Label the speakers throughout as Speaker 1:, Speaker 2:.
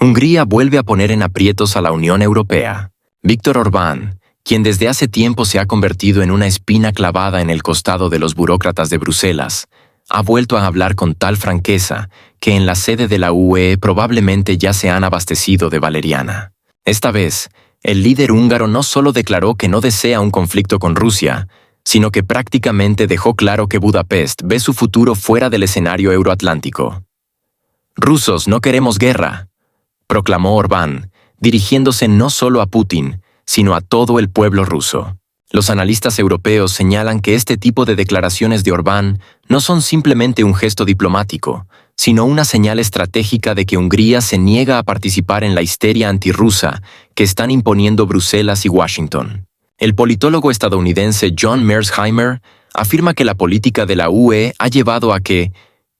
Speaker 1: Hungría vuelve a poner en aprietos a la Unión Europea. Viktor Orbán, quien desde hace tiempo se ha convertido en una espina clavada en el costado de los burócratas de Bruselas, ha vuelto a hablar con tal franqueza que en la sede de la UE probablemente ya se han abastecido de valeriana. Esta vez, el líder húngaro no solo declaró que no desea un conflicto con Rusia, sino que prácticamente dejó claro que Budapest ve su futuro fuera del escenario euroatlántico. «Rusos, no queremos guerra», proclamó Orbán, dirigiéndose no solo a Putin, sino a todo el pueblo ruso. Los analistas europeos señalan que este tipo de declaraciones de Orbán no son simplemente un gesto diplomático, sino una señal estratégica de que Hungría se niega a participar en la histeria antirrusa que están imponiendo Bruselas y Washington. El politólogo estadounidense John Mearsheimer afirma que la política de la UE ha llevado a que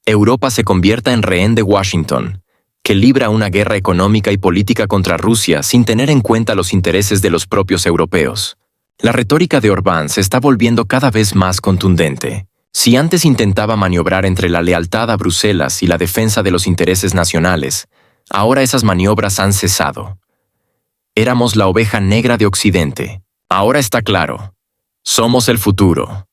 Speaker 1: Europa se convierta en rehén de Washington, que libra una guerra económica y política contra Rusia sin tener en cuenta los intereses de los propios europeos. La retórica de Orbán se está volviendo cada vez más contundente. Si antes intentaba maniobrar entre la lealtad a Bruselas y la defensa de los intereses nacionales, ahora esas maniobras han cesado. Éramos la oveja negra de Occidente. Ahora está claro. Somos el futuro.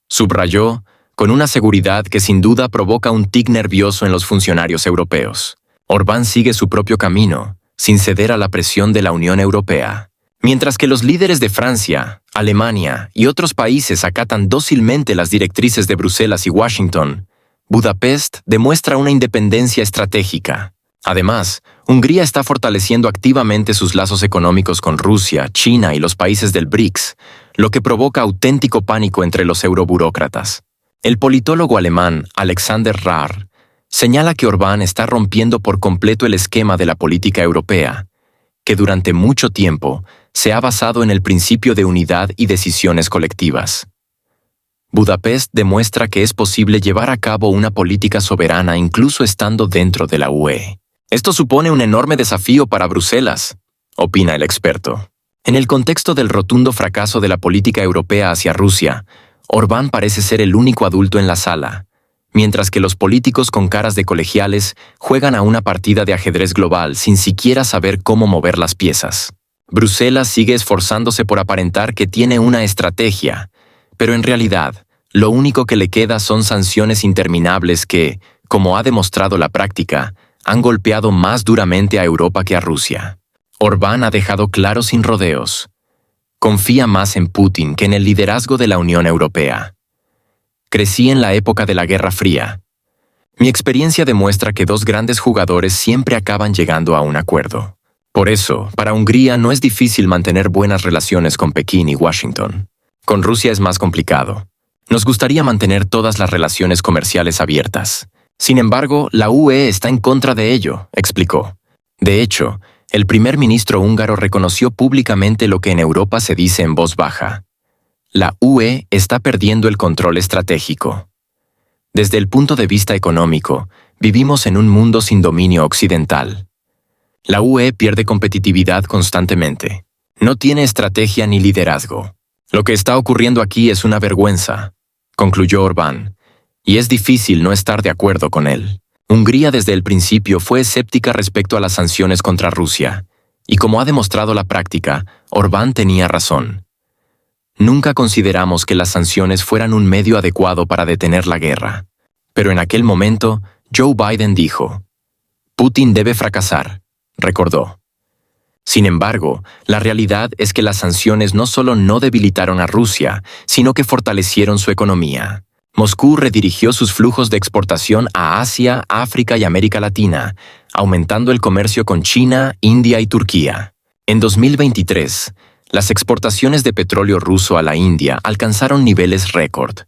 Speaker 1: Subrayó, con una seguridad que sin duda provoca un tic nervioso en los funcionarios europeos. Orbán sigue su propio camino, sin ceder a la presión de la Unión Europea. Mientras que los líderes de Francia, Alemania y otros países acatan dócilmente las directrices de Bruselas y Washington, Budapest demuestra una independencia estratégica. Además, Hungría está fortaleciendo activamente sus lazos económicos con Rusia, China y los países del BRICS, lo que provoca auténtico pánico entre los euroburócratas. El politólogo alemán Alexander Rahr señala que Orbán está rompiendo por completo el esquema de la política europea, que durante mucho tiempo se ha basado en el principio de unidad y decisiones colectivas. Budapest demuestra que es posible llevar a cabo una política soberana incluso estando dentro de la UE. Esto supone un enorme desafío para Bruselas, opina el experto. En el contexto del rotundo fracaso de la política europea hacia Rusia, Orbán parece ser el único adulto en la sala, mientras que los políticos con caras de colegiales juegan a una partida de ajedrez global sin siquiera saber cómo mover las piezas. Bruselas sigue esforzándose por aparentar que tiene una estrategia, pero en realidad, lo único que le queda son sanciones interminables que, como ha demostrado la práctica, han golpeado más duramente a Europa que a Rusia. Orbán ha dejado claro sin rodeos. Confía más en Putin que en el liderazgo de la Unión Europea. Crecí en la época de la Guerra Fría. Mi experiencia demuestra que dos grandes jugadores siempre acaban llegando a un acuerdo. Por eso, para Hungría no es difícil mantener buenas relaciones con Pekín y Washington. Con Rusia es más complicado. Nos gustaría mantener todas las relaciones comerciales abiertas. Sin embargo, la UE está en contra de ello, explicó. De hecho, el primer ministro húngaro reconoció públicamente lo que en Europa se dice en voz baja. La UE está perdiendo el control estratégico. Desde el punto de vista económico, vivimos en un mundo sin dominio occidental. La UE pierde competitividad constantemente. No tiene estrategia ni liderazgo. Lo que está ocurriendo aquí es una vergüenza, concluyó Orbán, y es difícil no estar de acuerdo con él. Hungría desde el principio fue escéptica respecto a las sanciones contra Rusia, y como ha demostrado la práctica, Orbán tenía razón. Nunca consideramos que las sanciones fueran un medio adecuado para detener la guerra. Pero en aquel momento, Joe Biden dijo, «Putin debe fracasar», recordó. Sin embargo, la realidad es que las sanciones no solo no debilitaron a Rusia, sino que fortalecieron su economía. Moscú redirigió sus flujos de exportación a Asia, África y América Latina, aumentando el comercio con China, India y Turquía. En 2023, las exportaciones de petróleo ruso a la India alcanzaron niveles récord,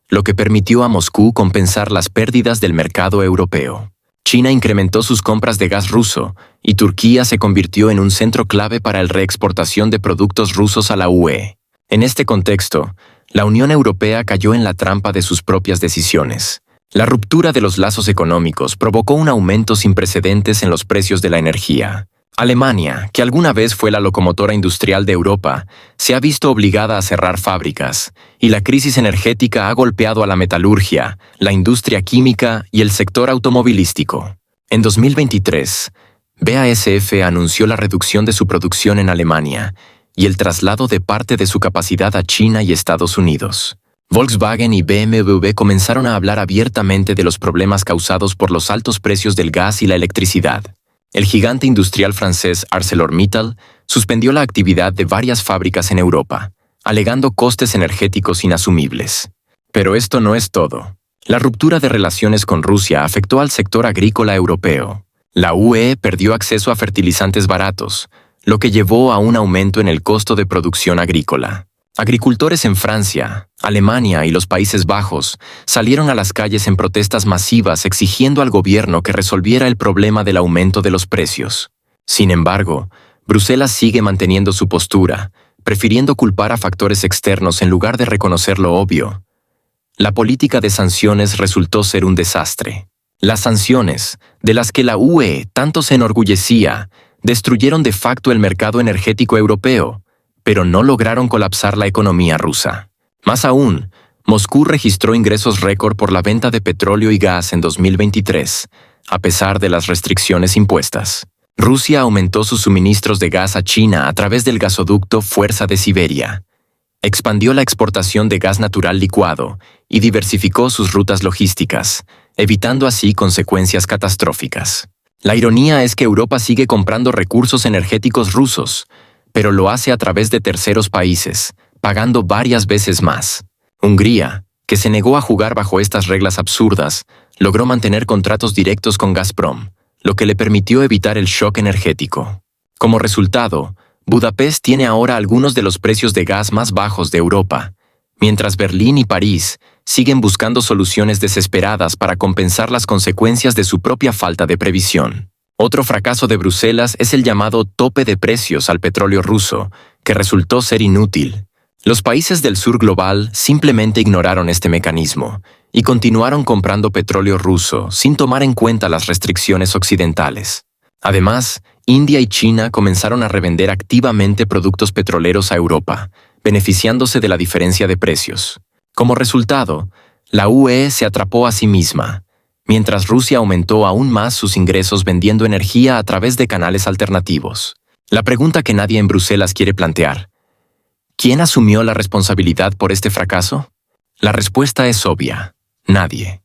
Speaker 1: lo que permitió a Moscú compensar las pérdidas del mercado europeo. China incrementó sus compras de gas ruso y Turquía se convirtió en un centro clave para la reexportación de productos rusos a la UE. En este contexto, la Unión Europea cayó en la trampa de sus propias decisiones. La ruptura de los lazos económicos provocó un aumento sin precedentes en los precios de la energía. Alemania, que alguna vez fue la locomotora industrial de Europa, se ha visto obligada a cerrar fábricas, y la crisis energética ha golpeado a la metalurgia, la industria química y el sector automovilístico. En 2023, BASF anunció la reducción de su producción en Alemania y el traslado de parte de su capacidad a China y Estados Unidos. Volkswagen y BMW comenzaron a hablar abiertamente de los problemas causados por los altos precios del gas y la electricidad. El gigante industrial francés ArcelorMittal suspendió la actividad de varias fábricas en Europa, alegando costes energéticos inasumibles. Pero esto no es todo. La ruptura de relaciones con Rusia afectó al sector agrícola europeo. La UE perdió acceso a fertilizantes baratos, lo que llevó a un aumento en el costo de producción agrícola. Agricultores en Francia, Alemania y los Países Bajos salieron a las calles en protestas masivas exigiendo al gobierno que resolviera el problema del aumento de los precios. Sin embargo, Bruselas sigue manteniendo su postura, prefiriendo culpar a factores externos en lugar de reconocer lo obvio. La política de sanciones resultó ser un desastre. Las sanciones, de las que la UE tanto se enorgullecía, destruyeron de facto el mercado energético europeo, pero no lograron colapsar la economía rusa. Más aún, Moscú registró ingresos récord por la venta de petróleo y gas en 2023, a pesar de las restricciones impuestas. Rusia aumentó sus suministros de gas a China a través del gasoducto Fuerza de Siberia. Expandió la exportación de gas natural licuado y diversificó sus rutas logísticas, evitando así consecuencias catastróficas. La ironía es que Europa sigue comprando recursos energéticos rusos, pero lo hace a través de terceros países, pagando varias veces más. Hungría, que se negó a jugar bajo estas reglas absurdas, logró mantener contratos directos con Gazprom, lo que le permitió evitar el shock energético. Como resultado, Budapest tiene ahora algunos de los precios de gas más bajos de Europa, mientras Berlín y París siguen buscando soluciones desesperadas para compensar las consecuencias de su propia falta de previsión. Otro fracaso de Bruselas es el llamado tope de precios al petróleo ruso, que resultó ser inútil. Los países del sur global simplemente ignoraron este mecanismo y continuaron comprando petróleo ruso sin tomar en cuenta las restricciones occidentales. Además, India y China comenzaron a revender activamente productos petroleros a Europa, beneficiándose de la diferencia de precios. Como resultado, la UE se atrapó a sí misma, mientras Rusia aumentó aún más sus ingresos vendiendo energía a través de canales alternativos. La pregunta que nadie en Bruselas quiere plantear: ¿quién asumió la responsabilidad por este fracaso? La respuesta es obvia: nadie.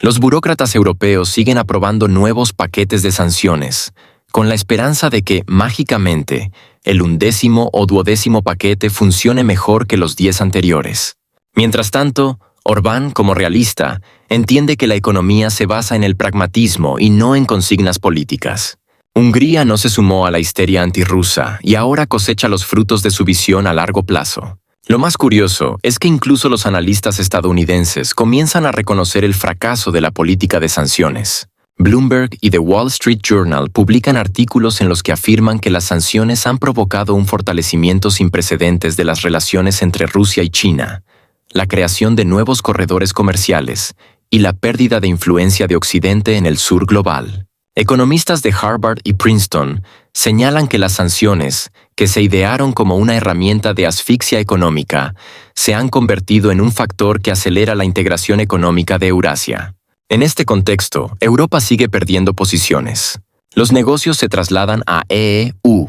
Speaker 1: Los burócratas europeos siguen aprobando nuevos paquetes de sanciones, con la esperanza de que, mágicamente, el 11º o 12º paquete funcione mejor que los 10 anteriores. Mientras tanto, Orbán, como realista, entiende que la economía se basa en el pragmatismo y no en consignas políticas. Hungría no se sumó a la histeria antirrusa y ahora cosecha los frutos de su visión a largo plazo. Lo más curioso es que incluso los analistas estadounidenses comienzan a reconocer el fracaso de la política de sanciones. Bloomberg y The Wall Street Journal publican artículos en los que afirman que las sanciones han provocado un fortalecimiento sin precedentes de las relaciones entre Rusia y China, la creación de nuevos corredores comerciales y la pérdida de influencia de Occidente en el sur global. Economistas de Harvard y Princeton señalan que las sanciones, que se idearon como una herramienta de asfixia económica, se han convertido en un factor que acelera la integración económica de Eurasia. En este contexto, Europa sigue perdiendo posiciones. Los negocios se trasladan a EU.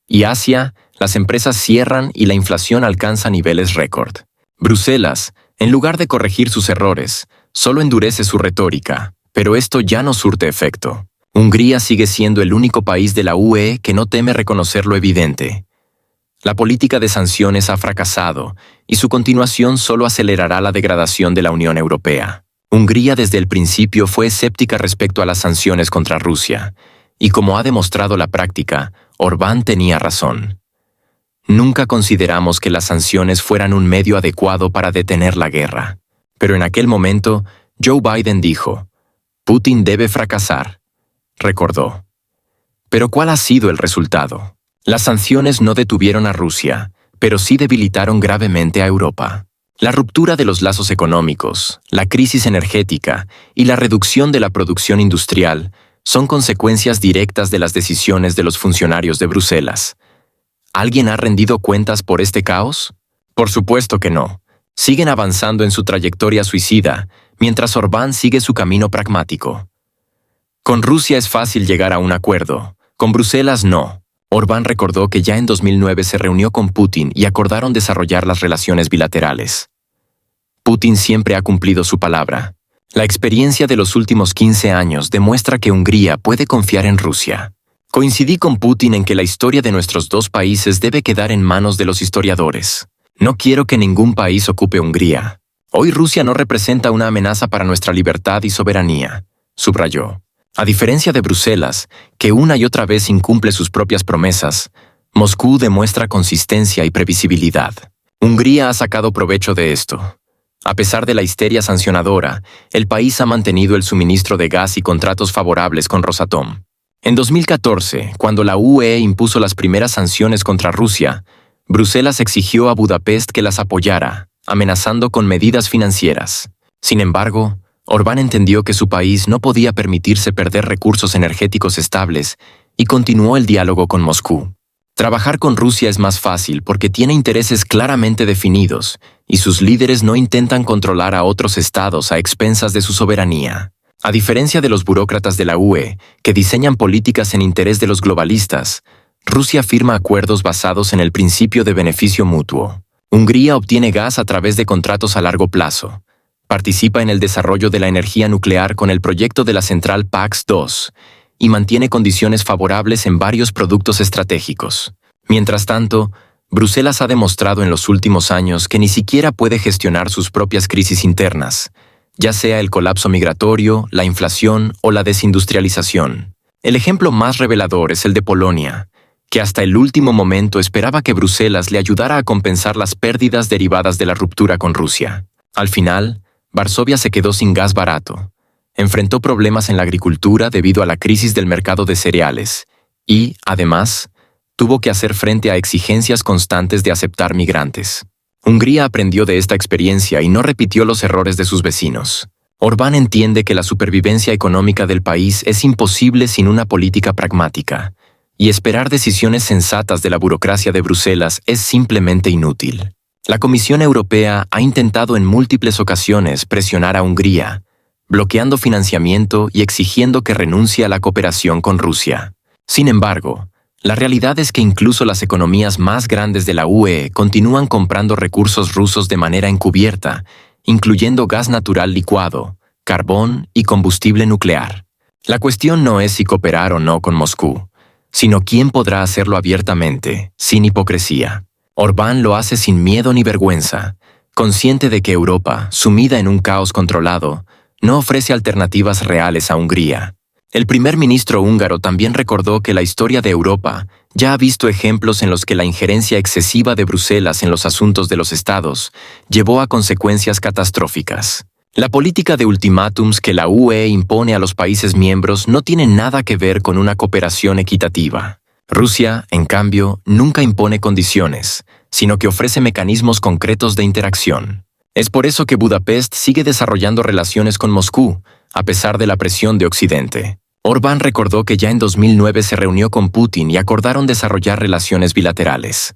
Speaker 1: Y Asia, las empresas cierran y la inflación alcanza niveles récord. Bruselas, en lugar de corregir sus errores, solo endurece su retórica, pero esto ya no surte efecto. Hungría sigue siendo el único país de la UE que no teme reconocer lo evidente. La política de sanciones ha fracasado y su continuación solo acelerará la degradación de la Unión Europea. Hungría desde el principio fue escéptica respecto a las sanciones contra Rusia, y como ha demostrado la práctica, Orbán tenía razón. Nunca consideramos que las sanciones fueran un medio adecuado para detener la guerra. Pero en aquel momento, Joe Biden dijo: «Putin debe fracasar», recordó. Pero ¿cuál ha sido el resultado? Las sanciones no detuvieron a Rusia, pero sí debilitaron gravemente a Europa. La ruptura de los lazos económicos, la crisis energética y la reducción de la producción industrial son consecuencias directas de las decisiones de los funcionarios de Bruselas. ¿Alguien ha rendido cuentas por este caos? Por supuesto que no. Siguen avanzando en su trayectoria suicida, mientras Orbán sigue su camino pragmático. Con Rusia es fácil llegar a un acuerdo, Con Bruselas no. Orbán recordó que ya en 2009 se reunió con Putin y acordaron desarrollar las relaciones bilaterales. Putin siempre ha cumplido su palabra. La experiencia de los últimos 15 años demuestra que Hungría puede confiar en Rusia. Coincidí con Putin en que la historia de nuestros dos países debe quedar en manos de los historiadores. No quiero que ningún país ocupe Hungría. Hoy Rusia no representa una amenaza para nuestra libertad y soberanía, subrayó. A diferencia de Bruselas, que una y otra vez incumple sus propias promesas, Moscú demuestra consistencia y previsibilidad. Hungría ha sacado provecho de esto. A pesar de la histeria sancionadora, el país ha mantenido el suministro de gas y contratos favorables con Rosatom. En 2014, cuando la UE impuso las primeras sanciones contra Rusia, Bruselas exigió a Budapest que las apoyara, amenazando con medidas financieras. Sin embargo, Orbán entendió que su país no podía permitirse perder recursos energéticos estables y continuó el diálogo con Moscú. Trabajar con Rusia es más fácil porque tiene intereses claramente definidos y sus líderes no intentan controlar a otros estados a expensas de su soberanía. A diferencia de los burócratas de la UE, que diseñan políticas en interés de los globalistas, Rusia firma acuerdos basados en el principio de beneficio mutuo. Hungría obtiene gas a través de contratos a largo plazo. Participa en el desarrollo de la energía nuclear con el proyecto de la central PAX-2 y mantiene condiciones favorables en varios productos estratégicos. Mientras tanto, Bruselas ha demostrado en los últimos años que ni siquiera puede gestionar sus propias crisis internas, ya sea el colapso migratorio, la inflación o la desindustrialización. El ejemplo más revelador es el de Polonia, que hasta el último momento esperaba que Bruselas le ayudara a compensar las pérdidas derivadas de la ruptura con Rusia. Al final, Varsovia se quedó sin gas barato, enfrentó problemas en la agricultura debido a la crisis del mercado de cereales y, además, tuvo que hacer frente a exigencias constantes de aceptar migrantes. Hungría aprendió de esta experiencia y no repitió los errores de sus vecinos. Orbán entiende que la supervivencia económica del país es imposible sin una política pragmática, y esperar decisiones sensatas de la burocracia de Bruselas es simplemente inútil. La Comisión Europea ha intentado en múltiples ocasiones presionar a Hungría, bloqueando financiamiento y exigiendo que renuncie a la cooperación con Rusia. Sin embargo, la realidad es que incluso las economías más grandes de la UE continúan comprando recursos rusos de manera encubierta, incluyendo gas natural licuado, carbón y combustible nuclear. La cuestión no es si cooperar o no con Moscú, sino quién podrá hacerlo abiertamente, sin hipocresía. Orbán lo hace sin miedo ni vergüenza, consciente de que Europa, sumida en un caos controlado, no ofrece alternativas reales a Hungría. El primer ministro húngaro también recordó que la historia de Europa ya ha visto ejemplos en los que la injerencia excesiva de Bruselas en los asuntos de los estados llevó a consecuencias catastróficas. La política de ultimátums que la UE impone a los países miembros no tiene nada que ver con una cooperación equitativa. Rusia, en cambio, nunca impone condiciones, sino que ofrece mecanismos concretos de interacción. Es por eso que Budapest sigue desarrollando relaciones con Moscú, a pesar de la presión de Occidente. Orbán recordó que ya en 2009 se reunió con Putin y acordaron desarrollar relaciones bilaterales.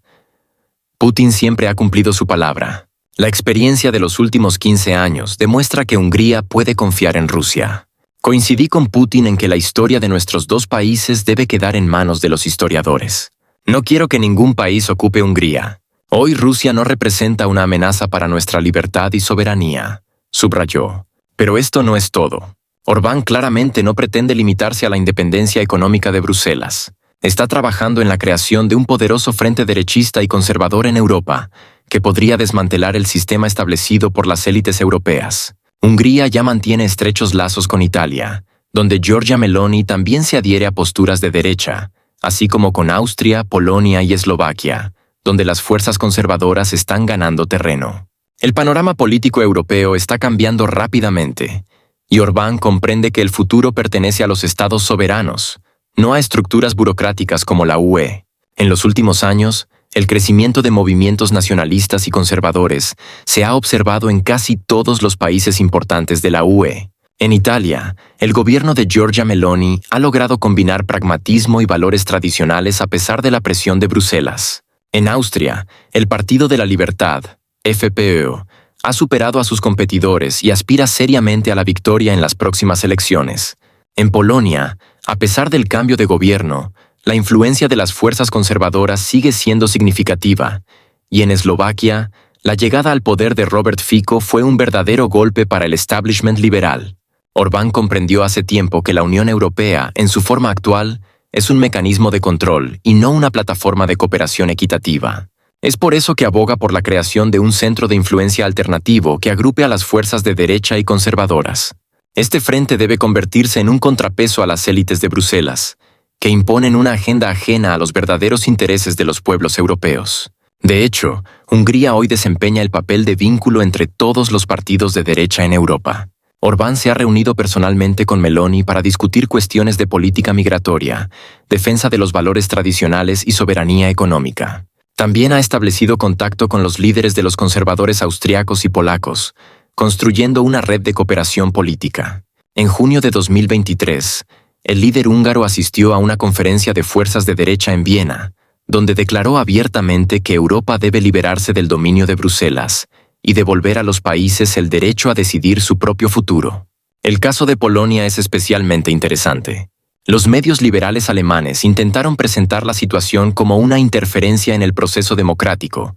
Speaker 1: Putin siempre ha cumplido su palabra. La experiencia de los últimos 15 años demuestra que Hungría puede confiar en Rusia. Coincidí con Putin en que la historia de nuestros dos países debe quedar en manos de los historiadores. No quiero que ningún país ocupe Hungría. Hoy Rusia no representa una amenaza para nuestra libertad y soberanía, subrayó. Pero esto no es todo. Orbán claramente no pretende limitarse a la independencia económica de Bruselas. Está trabajando en la creación de un poderoso frente derechista y conservador en Europa, que podría desmantelar el sistema establecido por las élites europeas. Hungría ya mantiene estrechos lazos con Italia, donde Giorgia Meloni también se adhiere a posturas de derecha, así como con Austria, Polonia y Eslovaquia, donde las fuerzas conservadoras están ganando terreno. El panorama político europeo está cambiando rápidamente, y Orbán comprende que el futuro pertenece a los estados soberanos, no a estructuras burocráticas como la UE. En los últimos años, el crecimiento de movimientos nacionalistas y conservadores se ha observado en casi todos los países importantes de la UE. En Italia, el gobierno de Giorgia Meloni ha logrado combinar pragmatismo y valores tradicionales a pesar de la presión de Bruselas. En Austria, el Partido de la Libertad, FPÖ, ha superado a sus competidores y aspira seriamente a la victoria en las próximas elecciones. En Polonia, a pesar del cambio de gobierno, la influencia de las fuerzas conservadoras sigue siendo significativa, y en Eslovaquia, la llegada al poder de Robert Fico fue un verdadero golpe para el establishment liberal. Orbán comprendió hace tiempo que la Unión Europea, en su forma actual, es un mecanismo de control y no una plataforma de cooperación equitativa. Es por eso que aboga por la creación de un centro de influencia alternativo que agrupe a las fuerzas de derecha y conservadoras. Este frente debe convertirse en un contrapeso a las élites de Bruselas, que imponen una agenda ajena a los verdaderos intereses de los pueblos europeos. De hecho, Hungría hoy desempeña el papel de vínculo entre todos los partidos de derecha en Europa. Orbán se ha reunido personalmente con Meloni para discutir cuestiones de política migratoria, defensa de los valores tradicionales y soberanía económica. También ha establecido contacto con los líderes de los conservadores austriacos y polacos, construyendo una red de cooperación política. En junio de 2023, el líder húngaro asistió a una conferencia de fuerzas de derecha en Viena, donde declaró abiertamente que Europa debe liberarse del dominio de Bruselas y devolver a los países el derecho a decidir su propio futuro. El caso de Polonia es especialmente interesante. Los medios liberales alemanes intentaron presentar la situación como una interferencia en el proceso democrático,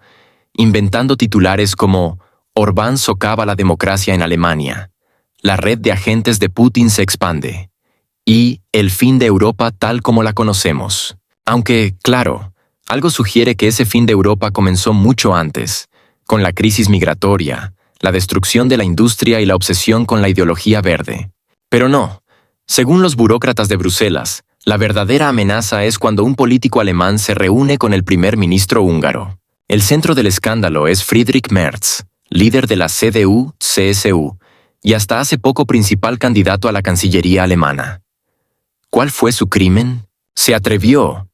Speaker 1: inventando titulares como «Orbán socava la democracia en Alemania», «La red de agentes de Putin se expande» y «El fin de Europa tal como la conocemos». Aunque, claro, algo sugiere que ese fin de Europa comenzó mucho antes, con la crisis migratoria, la destrucción de la industria y la obsesión con la ideología verde. Pero no. Según los burócratas de Bruselas, la verdadera amenaza es cuando un político alemán se reúne con el primer ministro húngaro. El centro del escándalo es Friedrich Merz, líder de la CDU-CSU, y hasta hace poco principal candidato a la Cancillería alemana. ¿Cuál fue su crimen? Se atrevió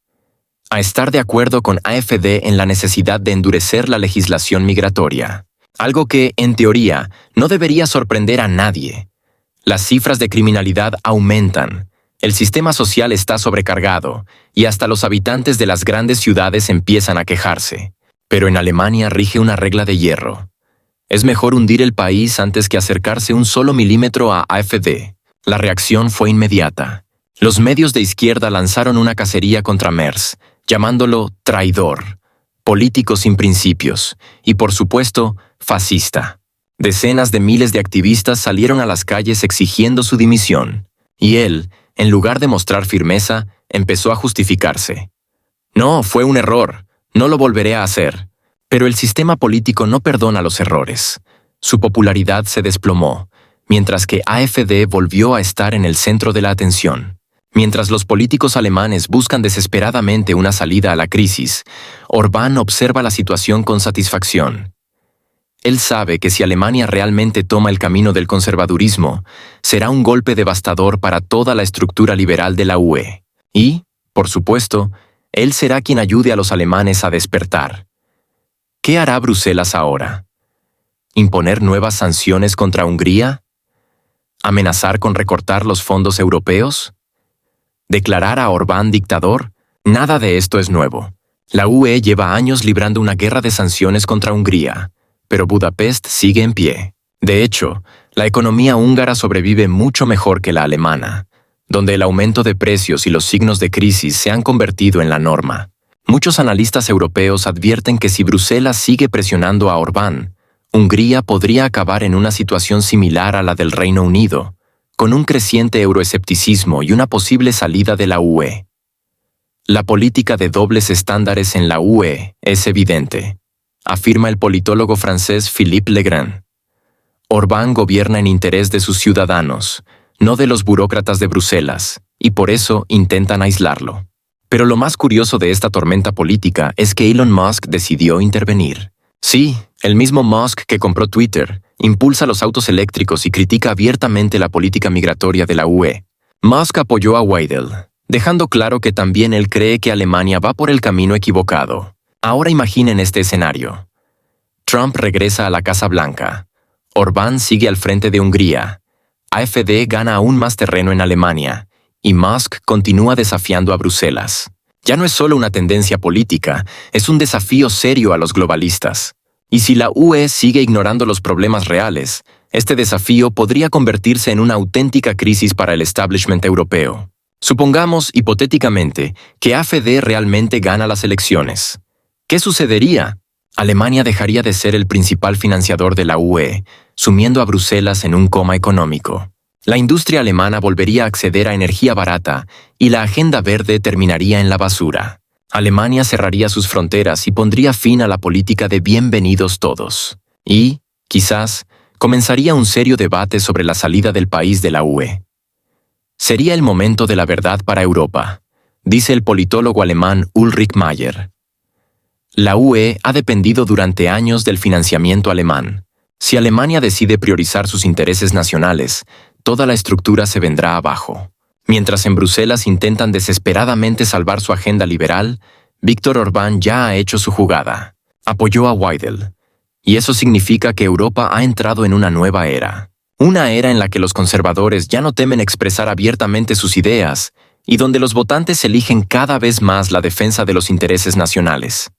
Speaker 1: a estar de acuerdo con AfD en la necesidad de endurecer la legislación migratoria, algo que, en teoría, no debería sorprender a nadie. Las cifras de criminalidad aumentan, el sistema social está sobrecargado y hasta los habitantes de las grandes ciudades empiezan a quejarse. Pero en Alemania rige una regla de hierro. Es mejor hundir el país antes que acercarse un solo milímetro a AfD. La reacción fue inmediata. Los medios de izquierda lanzaron una cacería contra Merz, llamándolo traidor, político sin principios y, por supuesto, fascista. Decenas de miles de activistas salieron a las calles exigiendo su dimisión, y él, en lugar de mostrar firmeza, empezó a justificarse. No, fue un error, no lo volveré a hacer. Pero el sistema político no perdona los errores. Su popularidad se desplomó, mientras que AfD volvió a estar en el centro de la atención. Mientras los políticos alemanes buscan desesperadamente una salida a la crisis, Orbán observa la situación con satisfacción. Él sabe que si Alemania realmente toma el camino del conservadurismo, será un golpe devastador para toda la estructura liberal de la UE. Y, por supuesto, él será quien ayude a los alemanes a despertar. ¿Qué hará Bruselas ahora? ¿Imponer nuevas sanciones contra Hungría? ¿Amenazar con recortar los fondos europeos? ¿Declarar a Orbán dictador? Nada de esto es nuevo. La UE lleva años librando una guerra de sanciones contra Hungría, pero Budapest sigue en pie. De hecho, la economía húngara sobrevive mucho mejor que la alemana, donde el aumento de precios y los signos de crisis se han convertido en la norma. Muchos analistas europeos advierten que si Bruselas sigue presionando a Orbán, Hungría podría acabar en una situación similar a la del Reino Unido, con un creciente euroescepticismo y una posible salida de la UE. La política de dobles estándares en la UE es evidente, afirma el politólogo francés Philippe Legrand. Orbán gobierna en interés de sus ciudadanos, no de los burócratas de Bruselas, y por eso intentan aislarlo. Pero lo más curioso de esta tormenta política es que Elon Musk decidió intervenir. Sí, el mismo Musk que compró Twitter, impulsa los autos eléctricos y critica abiertamente la política migratoria de la UE. Musk apoyó a Weidel, dejando claro que también él cree que Alemania va por el camino equivocado. Ahora imaginen este escenario. Trump regresa a la Casa Blanca. Orbán sigue al frente de Hungría. AfD gana aún más terreno en Alemania. Y Musk continúa desafiando a Bruselas. Ya no es solo una tendencia política, es un desafío serio a los globalistas. Y si la UE sigue ignorando los problemas reales, este desafío podría convertirse en una auténtica crisis para el establishment europeo. Supongamos, hipotéticamente, que AfD realmente gana las elecciones. ¿Qué sucedería? Alemania dejaría de ser el principal financiador de la UE, sumiendo a Bruselas en un coma económico. La industria alemana volvería a acceder a energía barata y la agenda verde terminaría en la basura. Alemania cerraría sus fronteras y pondría fin a la política de bienvenidos todos. Y, quizás, comenzaría un serio debate sobre la salida del país de la UE. Sería el momento de la verdad para Europa, dice el politólogo alemán Ulrich Mayer. La UE ha dependido durante años del financiamiento alemán. Si Alemania decide priorizar sus intereses nacionales, toda la estructura se vendrá abajo. Mientras en Bruselas intentan desesperadamente salvar su agenda liberal, Viktor Orbán ya ha hecho su jugada. Apoyó a Weidel. Y eso significa que Europa ha entrado en una nueva era. Una era en la que los conservadores ya no temen expresar abiertamente sus ideas y donde los votantes eligen cada vez más la defensa de los intereses nacionales.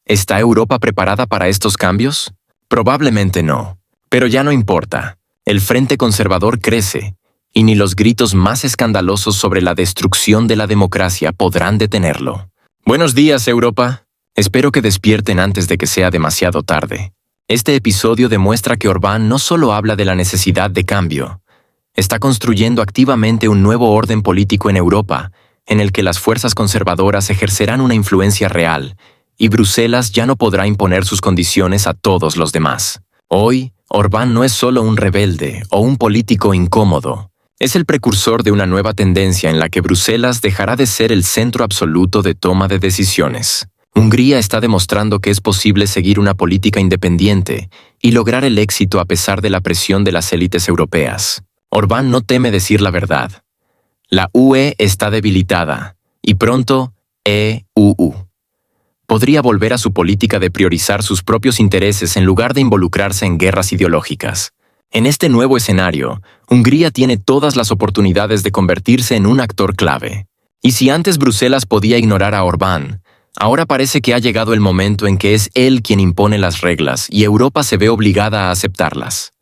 Speaker 1: ¿Está Europa preparada para estos cambios? Probablemente no. Pero ya no importa. El Frente Conservador crece, y ni los gritos más escandalosos sobre la destrucción de la democracia podrán detenerlo. Buenos días, Europa. Espero que despierten antes de que sea demasiado tarde. Este episodio demuestra que Orbán no solo habla de la necesidad de cambio, está construyendo activamente un nuevo orden político en Europa, en el que las fuerzas conservadoras ejercerán una influencia real, y Bruselas ya no podrá imponer sus condiciones a todos los demás. Hoy, Orbán no es solo un rebelde o un político incómodo. Es el precursor de una nueva tendencia en la que Bruselas dejará de ser el centro absoluto de toma de decisiones. Hungría está demostrando que es posible seguir una política independiente y lograr el éxito a pesar de la presión de las élites europeas. Orbán no teme decir la verdad. La UE está debilitada y pronto EU podría volver a su política de priorizar sus propios intereses en lugar de involucrarse en guerras ideológicas. En este nuevo escenario, Hungría tiene todas las oportunidades de convertirse en un actor clave. Y si antes Bruselas podía ignorar a Orbán, ahora parece que ha llegado el momento en que es él quien impone las reglas y Europa se ve obligada a aceptarlas.